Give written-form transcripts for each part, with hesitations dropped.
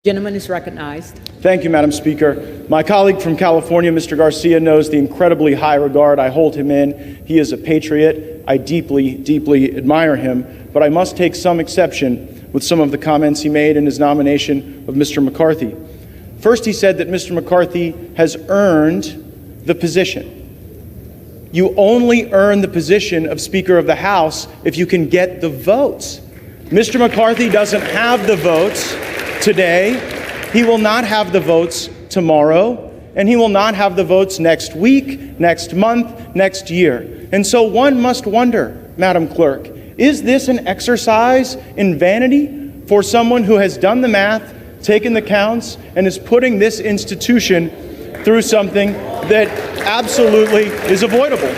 Gentleman is recognized. Thank you, Madam Speaker. My colleague from California, Mr. Garcia, knows the incredibly high regard I hold him in. He is a patriot. I deeply, deeply admire him, but I must take some exception with some of the comments he made in his nomination of Mr. McCarthy. First, he said that Mr. McCarthy has earned the position. You only earn the position of Speaker of the House if you can get the votes. Mr. McCarthy doesn't have the votes today. He will not have the votes tomorrow, and he will not have the votes next week, next month, next year. And so one must wonder, Madam Clerk, is this an exercise in vanity for someone who has done the math, taken the counts, and is putting this institution through something that absolutely is avoidable?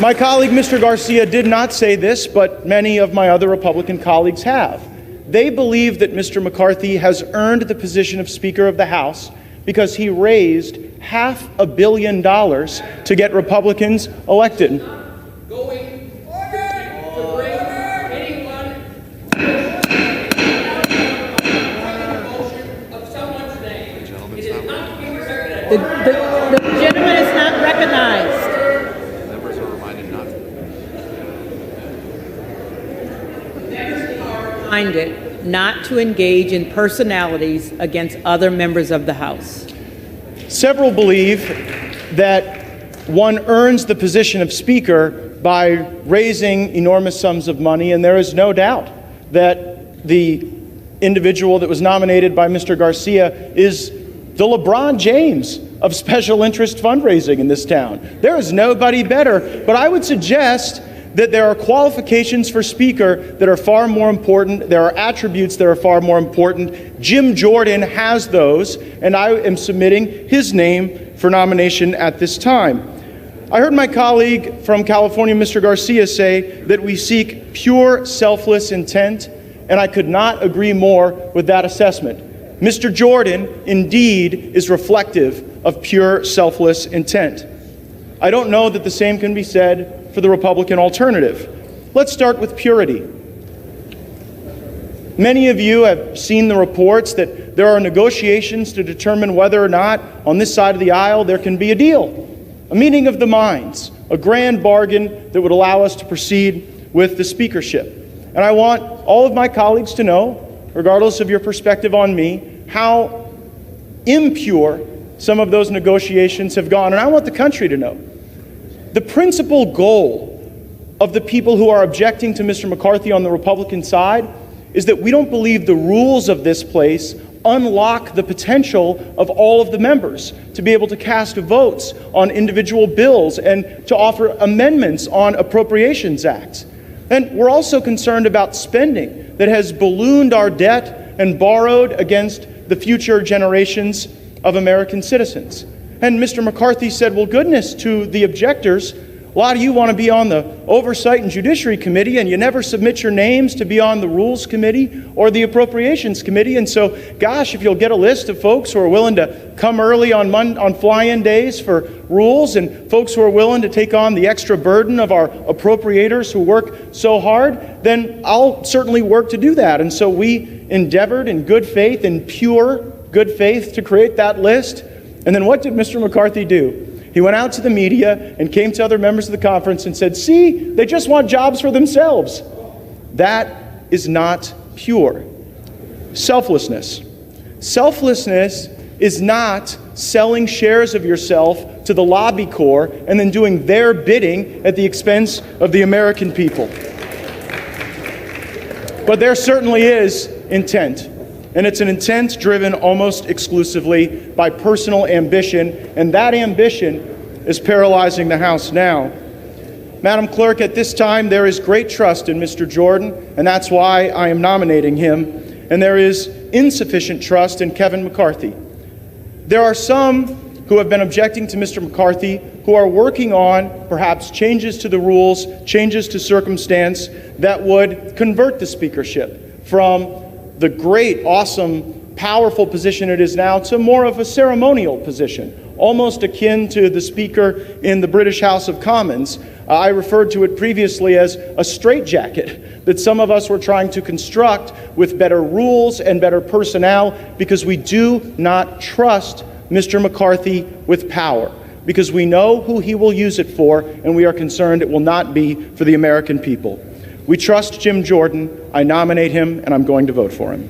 My colleague, Mr. Garcia, did not say this, but many of my other Republican colleagues have. They believe that Mr. McCarthy has earned the position of Speaker of the House because he raised $500 million to get Republicans elected. Going to bring anyone of someone's name. It is not to be recognized. The gentleman is not recognized. Members are reminded not to. Reminded not to engage in personalities against other members of the House. Several believe that one earns the position of Speaker by raising enormous sums of money, and there is no doubt that the individual that was nominated by Mr. Garcia is the LeBron James of special interest fundraising in this town. There is nobody better, but I would suggest that there are qualifications for Speaker that are far more important. There are attributes that are far more important. Jim Jordan has those, and I am submitting his name for nomination at this time. I heard my colleague from California, Mr. Garcia, say that we seek pure, selfless intent, and I could not agree more with that assessment. Mr. Jordan, indeed, is reflective of pure, selfless intent. I don't know that the same can be said for the Republican alternative. Let's start with purity. Many of you have seen the reports that there are negotiations to determine whether or not on this side of the aisle there can be a deal, a meeting of the minds, a grand bargain that would allow us to proceed with the speakership. And I want all of my colleagues to know, regardless of your perspective on me, how impure some of those negotiations have gone. And I want the country to know. The principal goal of the people who are objecting to Mr. McCarthy on the Republican side is that we don't believe the rules of this place unlock the potential of all of the members to be able to cast votes on individual bills and to offer amendments on appropriations acts. And we're also concerned about spending that has ballooned our debt and borrowed against the future generations of American citizens. And Mr. McCarthy said, well, goodness, to the objectors, a lot of you want to be on the Oversight and Judiciary Committee, and you never submit your names to be on the Rules Committee or the Appropriations Committee. And so, gosh, if you'll get a list of folks who are willing to come early on fly-in days for rules, and folks who are willing to take on the extra burden of our appropriators who work so hard, then I'll certainly work to do that. And so we endeavored in good faith, in pure good faith, to create that list. And then what did Mr. McCarthy do? He went out to the media and came to other members of the conference and said, see, they just want jobs for themselves. That is not pure. Selflessness. Selflessness is not selling shares of yourself to the lobby corps and then doing their bidding at the expense of the American people. But there certainly is intent. And it's an intent driven almost exclusively by personal ambition, and that ambition is paralyzing the House now. Madam Clerk, at this time there is great trust in Mr. Jordan, and that's why I am nominating him, and there is insufficient trust in Kevin McCarthy. There are some who have been objecting to Mr. McCarthy who are working on perhaps changes to the rules, changes to circumstance that would convert the speakership from the great, awesome, powerful position it is now to more of a ceremonial position, almost akin to the Speaker in the British House of Commons. I referred to it previously as a straitjacket that some of us were trying to construct with better rules and better personnel because we do not trust Mr. McCarthy with power, because we know who he will use it for, and we are concerned it will not be for the American people. We trust Jim Jordan. I nominate him, and I'm going to vote for him.